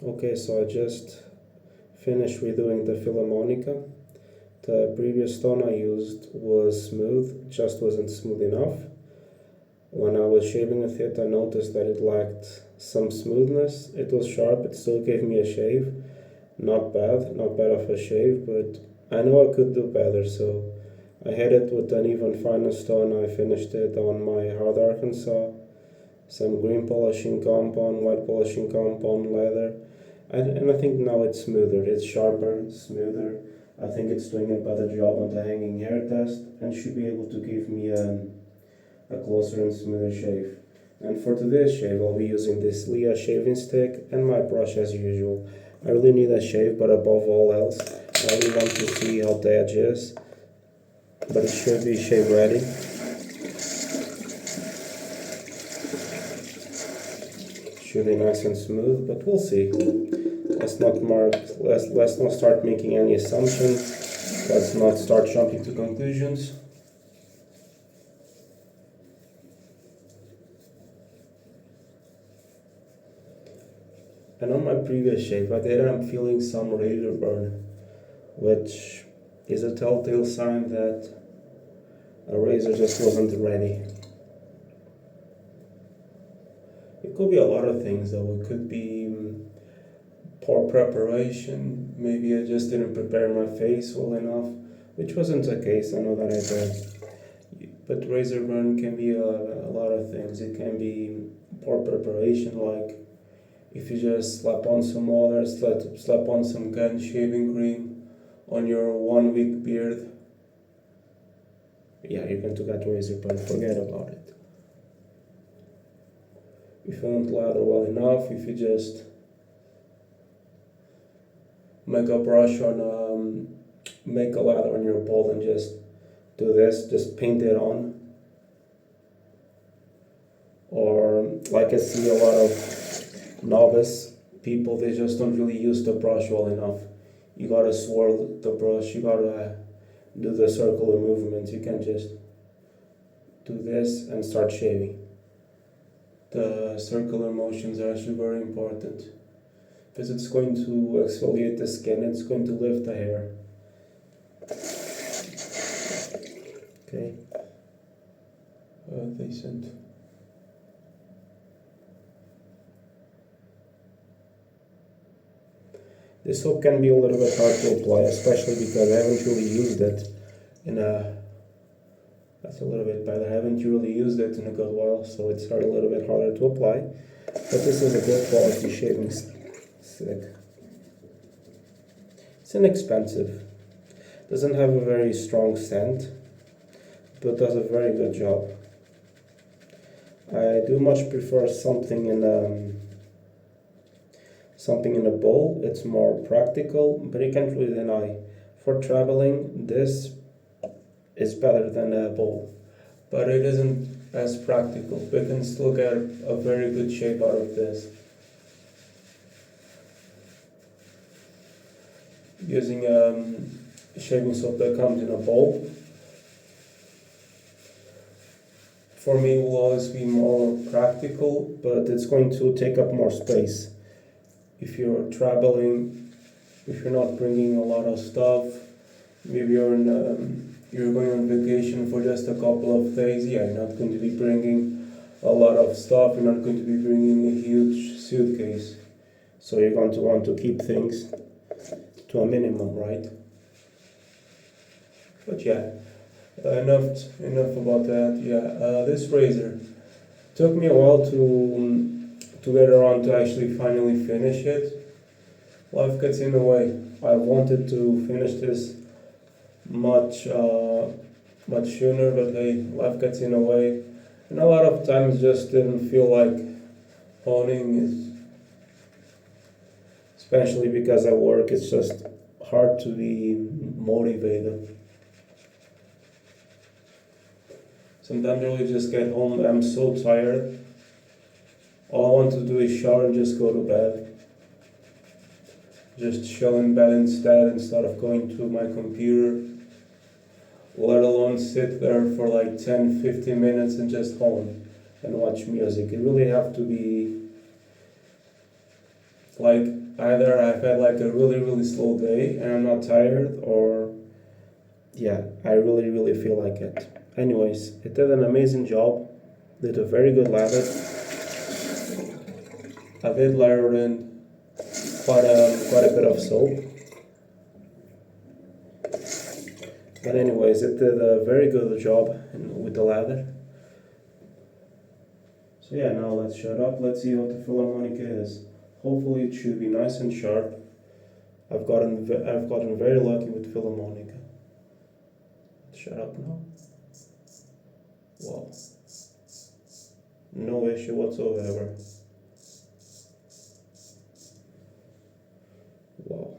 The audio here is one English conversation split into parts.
Okay, so I just finished redoing the Filamornica. The previous stone I used was smooth, just wasn't smooth enough. When I was shaving with it, I noticed that it lacked some smoothness. It was sharp, it still gave me a shave. Not bad of a shave, but I know I could do better, so I hit it with an even finer stone. I finished it on my hard Arkansas, some green polishing compound, white polishing compound, leather. And I think now it's smoother, it's sharper, smoother. I think it's doing a better job on the hanging hair test and should be able to give me a closer and smoother shave. And for today's shave, I'll be using this Leah shaving stick and my brush as usual. I really need a shave, but above all else, I really want to see how the edge is, but it should be shave ready. Should be nice and smooth, but we'll see. Let's not start making any assumptions. Let's not start jumping to conclusions. And on my previous shave, I'm feeling some razor burn, which is a telltale sign that a razor just wasn't ready. It could be a lot of things though. It could be poor preparation. Maybe I just didn't prepare my face well enough, which wasn't the case. I know that I did. But razor burn can be a lot of things. It can be poor preparation, like if you just slap on some water, slap on some gun shaving cream on your 1 week beard. Yeah, you're going to get razor burn. Forget about it. If you don't lather well enough, if you just make a brush on make a lather on your ball and just do this, just paint it on. Or like I see a lot of novice people, they just don't really use the brush well enough. You gotta swirl the brush, you gotta do the circular movements. You can just do this and start shaving. The circular motions are actually very important because it's going to exfoliate the skin, it's going to lift the hair. Okay, decent. This soap can be a little bit hard to apply, especially because I haven't really used it in a. That's a little bit better. I haven't really used it in a good while, so it's a little bit harder to apply. But this is a good quality shaving stick. It's inexpensive. Doesn't have a very strong scent, but does a very good job. I do much prefer something in a bowl. It's more practical, but you can't really deny. For traveling, this is better than a bowl, but it isn't as practical. We can still get a very good shape out of this. Using shaving soap that comes in a bowl, for me, will always be more practical, but it's going to take up more space. If you're traveling, if you're not bringing a lot of stuff, maybe you're going on vacation for just a couple of days, yeah, you're not going to be bringing a lot of stuff, you're not going to be bringing a huge suitcase. So you're going to want to keep things to a minimum, right? But yeah, enough about that. Yeah, this razor took me a while to get around to actually finally finish it. Life gets in the way. I wanted to finish this much sooner, but hey, life gets in the way, and a lot of times just didn't feel like honing is, especially because at work it's just hard to be motivated. Sometimes I really just get home and I'm so tired. All I want to do is shower and just go to bed. Just chill in bed instead of going to my computer, let alone sit there for like 10-15 minutes and just hone and watch music. It really have to be Like either I've had like a really slow day and I'm not tired, or yeah, I really feel like it. Anyways, it did an amazing job. Did a very good lather. I did layer in quite a bit of soap. But anyways, it did a very good job with the lather. So yeah, now let's shut up. Let's see what the Filamornica is. Hopefully it should be nice and sharp. I've gotten very lucky with Filamornica. Shut up now. Wow. No issue whatsoever. Wow.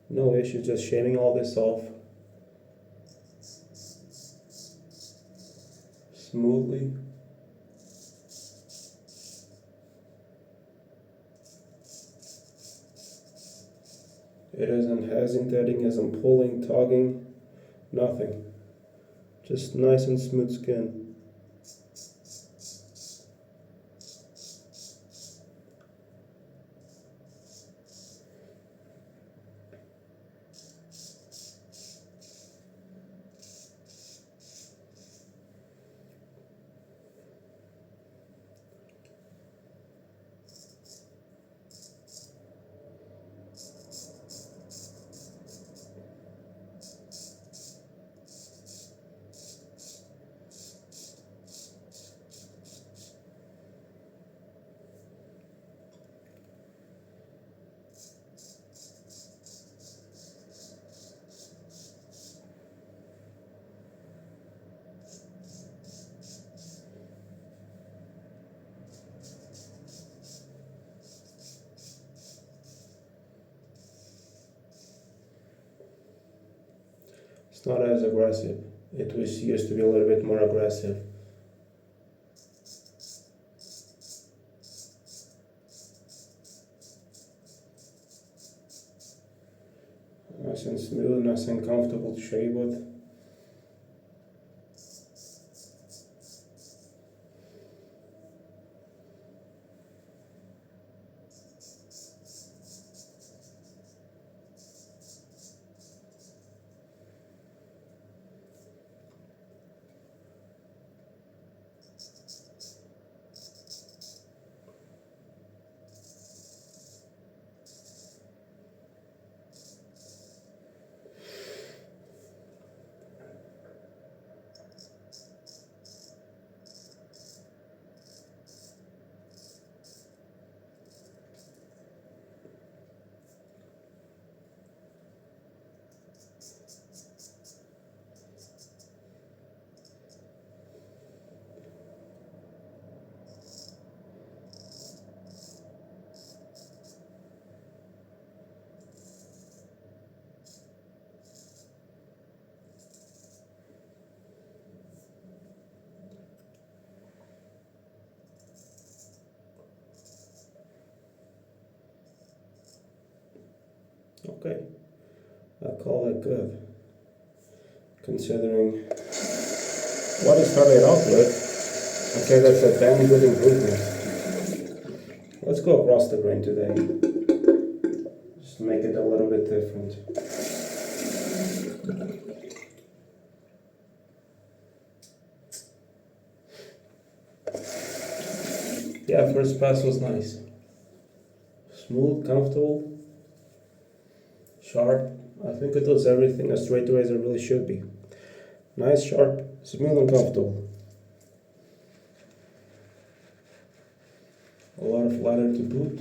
No issue, just shaving all this off smoothly. It isn't hesitating, isn't pulling, tugging, nothing. Just nice and smooth skin. It's not as aggressive. It was used to be a little bit more aggressive. Nice and smooth, nice and comfortable to shave with. Okay, I call that good. Considering what it started off with, okay, that's a damn good improvement. Let's go across the grain today. Just make it a little bit different. Yeah, first pass was nice. Smooth, comfortable, sharp. I think it does everything a straight razor really should be. Nice, sharp, smooth and comfortable. A lot of lather to boot.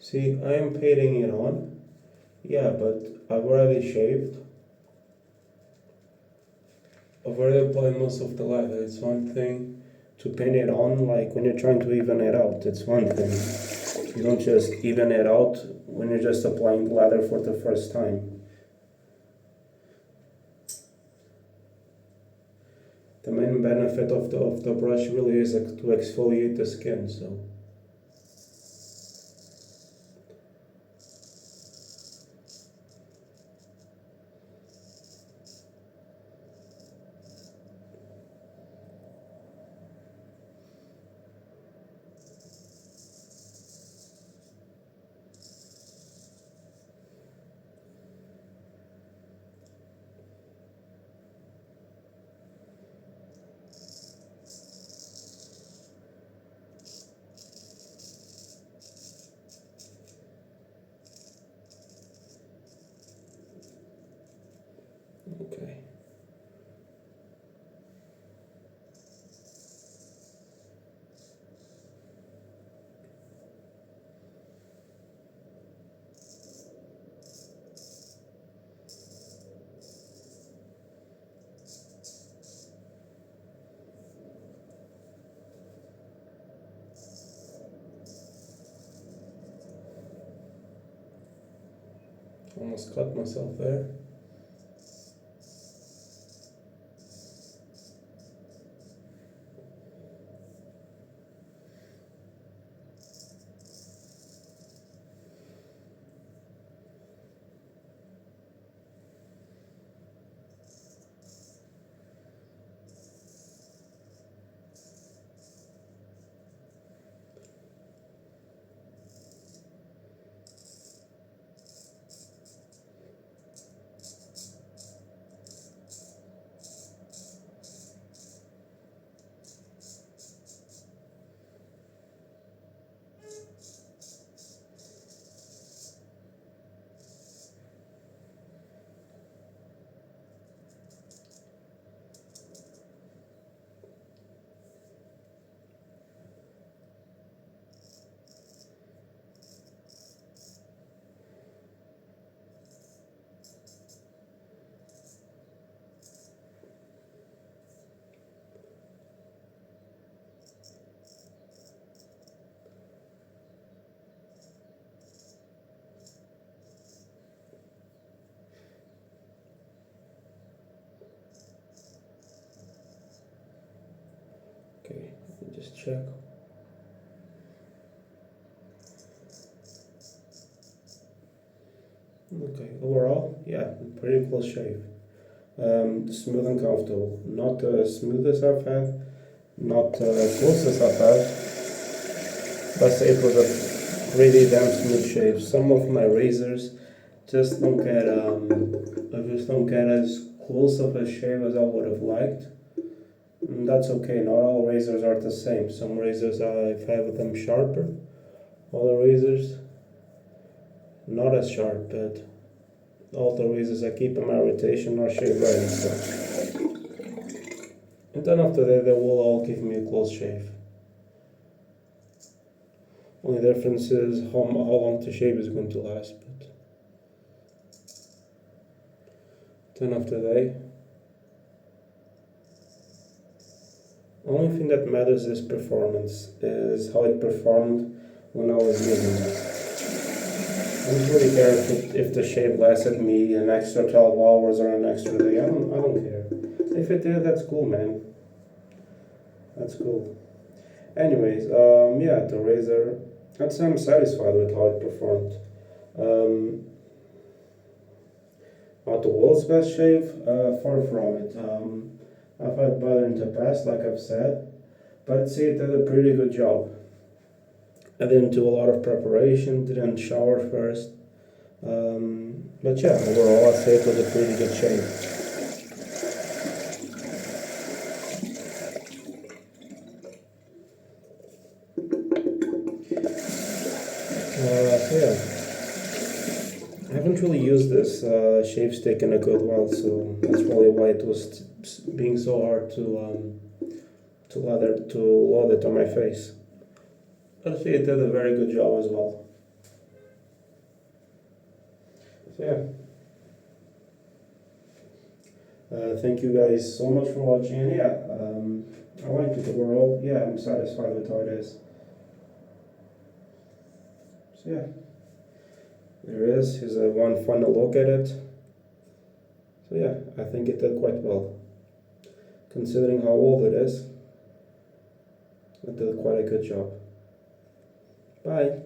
See, I am painting it on. Yeah, but I've already shaved. I've already applied most of the lather. It's one thing to paint it on, like when you're trying to even it out. It's one thing. You don't just even it out when you're just applying the lather for the first time. the main benefit of the brush really is to exfoliate the skin. So okay. Almost cut myself there. Okay, let me just check. Okay, overall, yeah, pretty close shave. Smooth and comfortable. Not the smoothest I've had, not the closest I've had. But it was a really damn smooth shave. Some of my razors just don't get I just don't get as close of a shave as I would have liked. And that's okay. Not all razors are the same. Some razors I have them sharper. Other razors not as sharp, but all the razors I keep in my rotation are shave ready. So. And then after that, they will all give me a close shave. Only difference is how long the shave is going to last. But then after that, only thing that matters is performance, is how it performed when I was using it. I don't really care if the shave lasted me an extra 12 hours or an extra day. I don't care. If it did, that's cool, man. That's cool. Anyways, yeah, the razor, I'd say I'm satisfied with how it performed. Not the world's best shave, far from it. I've had better in the past, like I've said, but I'd say it did a pretty good job. I didn't do a lot of preparation, didn't shower first. But yeah, overall, I'd say it was a pretty good shave. So yeah, I haven't really used this shave stick in a good while, so that's probably why it was being so hard to load it on my face. But I say it did a very good job as well. So yeah. Thank you guys so much for watching, and yeah, I liked it overall. Yeah, I'm satisfied with how it is. So yeah, there it is. Here's a one final look at it. So yeah, I think it did quite well. Considering how old it is, I did quite a good job. Bye.